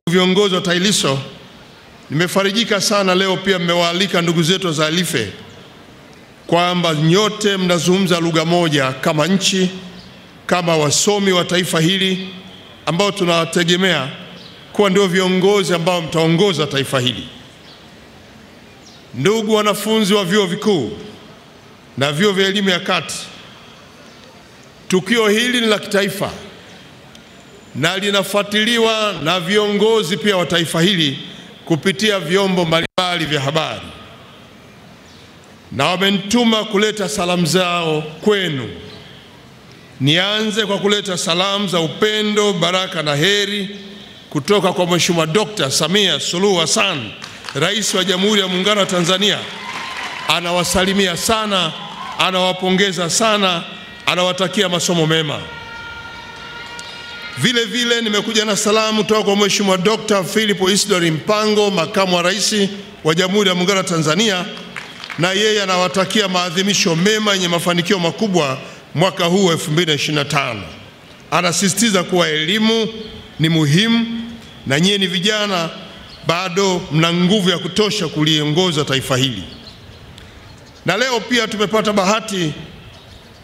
Viongozi wa TAHLISO, nimefarijika sana leo pia mmewaalika ndugu zetu wa ZALIFE kwamba nyote mnazungumza lugha moja kama nchi, kama wasomi wa taifa hili ambao tunawategemea kuwa ndio viongozi ambao mtaongoza taifa hili. Ndugu wanafunzi wa vyuo vikuu na vyuo vya elimu ya kati, tukio hili ni la kitaifa na linafuatiliwa na viongozi pia wa taifa hili kupitia vyombo mbalimbali vya habari, na wamenituma kuleta salamu zao kwenu. Nianze kwa kuleta salamu za upendo, baraka na heri kutoka kwa Mheshimiwa Dr. Samia Suluhu Hassan, Rais wa Jamhuri ya Muungano wa Tanzania. Anawasalimia sana, anawapongeza sana, anawatakia masomo mema. Vile vile nimekuja na salamu kutoka kwa Mheshimiwa Dr. Philip Isidori Mpango, Makamu wa Rais wa Jamhuri ya Muungano wa Tanzania, na yeye anawatakia maadhimisho mema yenye mafanikio makubwa mwaka huu wa 2025. Anasisitiza kuwa elimu ni muhimu na nyinyi ni vijana bado mna nguvu ya kutosha kuliongoza taifa hili. Na leo pia tumepata bahati,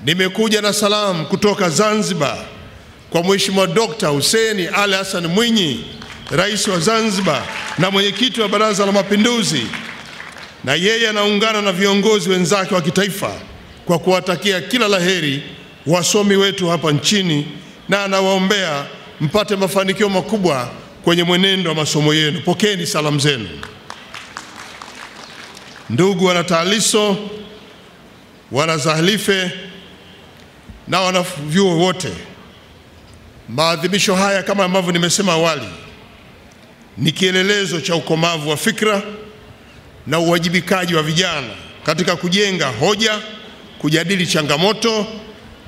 nimekuja na salamu kutoka Zanzibar kwa Mheshimiwa Dr. Hussein Ali Hassan Mwinyi, Rais wa Zanzibar na mwenyekiti wa Baraza la Mapinduzi, na yeye anaungana na viongozi wenzake wa kitaifa kwa kuwatakia kila laheri wasomi wetu hapa nchini, na anawaombea mpate mafanikio makubwa kwenye mwenendo wa masomo yenu. Pokeeni salamu zenu. Ndugu wana TAHLISO, wana ZALIFE na wana vyuo wote, maadhimisho haya kama ambavyo nimesema awali ni kielelezo cha ukomavu wa fikra na uwajibikaji wa vijana katika kujenga hoja, kujadili changamoto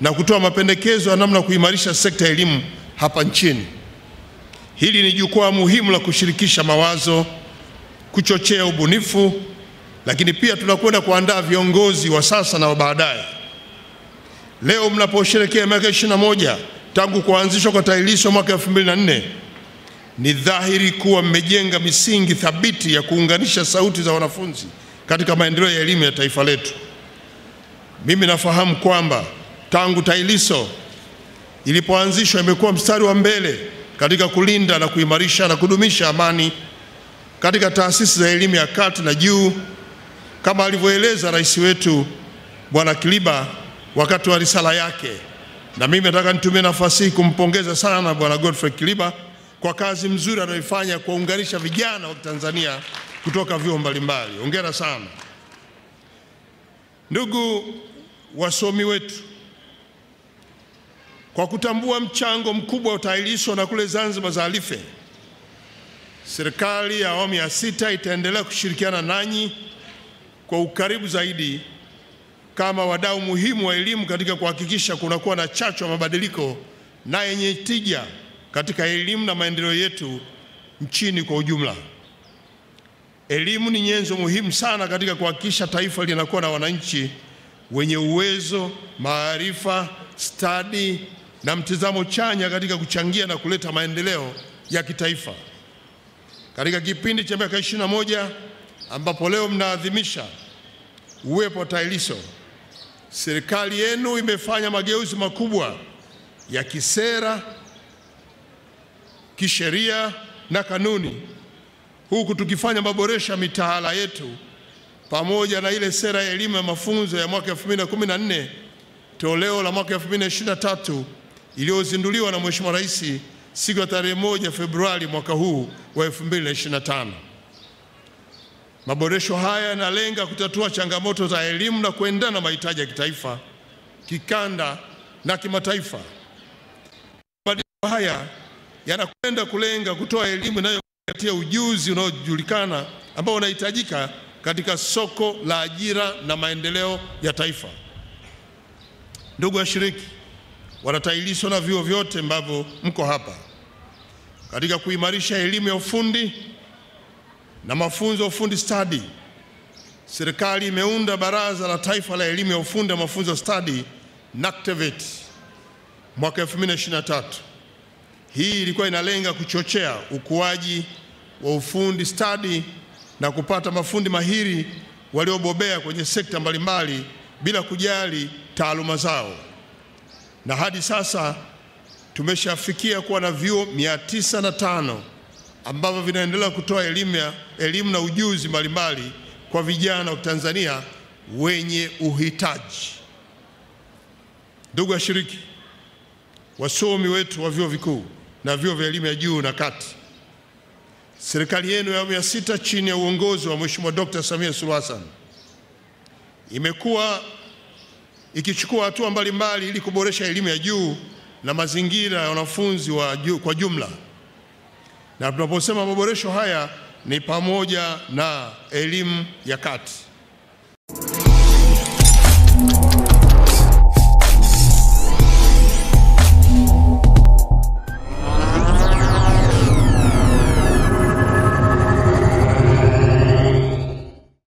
na kutoa mapendekezo ya namna kuimarisha sekta ya elimu hapa nchini. Hili ni jukwaa muhimu la kushirikisha mawazo, kuchochea ubunifu, lakini pia tunakwenda kuandaa viongozi wa sasa na wa baadaye. Leo mnaposherehekea miaka 21 tangu kuanzishwa kwa TAHLISO mwaka 2004, ni dhahiri kuwa mmejenga misingi thabiti ya kuunganisha sauti za wanafunzi katika maendeleo ya elimu ya taifa letu. Mimi nafahamu kwamba tangu TAHLISO ilipoanzishwa imekuwa mstari wa mbele katika kulinda na kuimarisha na kudumisha amani katika taasisi za elimu ya kati na juu, kama alivyoeleza rais wetu Bwana Kiliba wakati wa risala yake. Na mimi nataka nitumie nafasi hii kumpongeza sana Bwana Godfrey Kiliba kwa kazi mzuri anayoifanya kuunganisha vijana wa Tanzania kutoka vyuo mbalimbali. Hongera sana. Ndugu wasomi wetu, kwa kutambua mchango mkubwa wa TAHLISO na kule Zanzibar ZALIFE, serikali ya awamu ya 6 itaendelea kushirikiana nanyi kwa ukaribu zaidi kama wadau muhimu wa elimu katika kuhakikisha kunakuwa na chachu ya mabadiliko na yenye tija katika elimu na maendeleo yetu nchini kwa ujumla. Elimu ni nyenzo muhimu sana katika kuhakikisha taifa linakuwa na wananchi wenye uwezo, maarifa, stadi na mtazamo chanya katika kuchangia na kuleta maendeleo ya kitaifa. Katika kipindi cha miaka 21 ambapo leo mnaadhimisha uwepo wa TAHLISO, serikali yenu imefanya mageuzi makubwa ya kisera, kisheria na kanuni, huku tukifanya maboresho ya mitaala yetu pamoja na ile sera ya elimu ya mafunzo ya mwaka 2014 toleo la mwaka 2023 iliyozinduliwa na Mheshimiwa Rais siku ya tarehe 1 Februari mwaka huu wa 2025. Maboresho haya yanalenga kutatua changamoto za elimu na kuendana na mahitaji ya kitaifa, kikanda na kimataifa. Mabadiliko haya yanakwenda kulenga kutoa elimu inayozingatia ujuzi unaojulikana ambao unahitajika katika soko la ajira na maendeleo ya taifa. Ndugu washiriki, wana TAHLISO na vyuo vyote ambavyo mko hapa, katika kuimarisha elimu ya ufundi na mafunzo ya ufundi stadi, serikali imeunda Baraza la Taifa la Elimu ya Ufundi na Mafunzo Stadi NACTVET mwaka 2023. Hii ilikuwa inalenga kuchochea ukuaji wa ufundi stadi na kupata mafundi mahiri waliobobea kwenye sekta mbalimbali bila kujali taaluma zao. Na hadi sasa tumeshafikia kuwa na vyuo 905 ambavyo vinaendelea kutoa elimu na ujuzi mbalimbali kwa vijana wa Tanzania wenye uhitaji. Ndugu washiriki, wasomi wetu wa vyuo vikuu na vyuo vya elimu ya juu na kati, serikali yenu ya awamu ya 6 chini ya uongozi wa Mheshimiwa Dr. Samia Suluhu Hassan imekuwa ikichukua hatua mbalimbali ili kuboresha elimu ya juu na mazingira ya wanafunzi kwa jumla. Na tunaposema maboresho haya ni pamoja na elimu ya kati.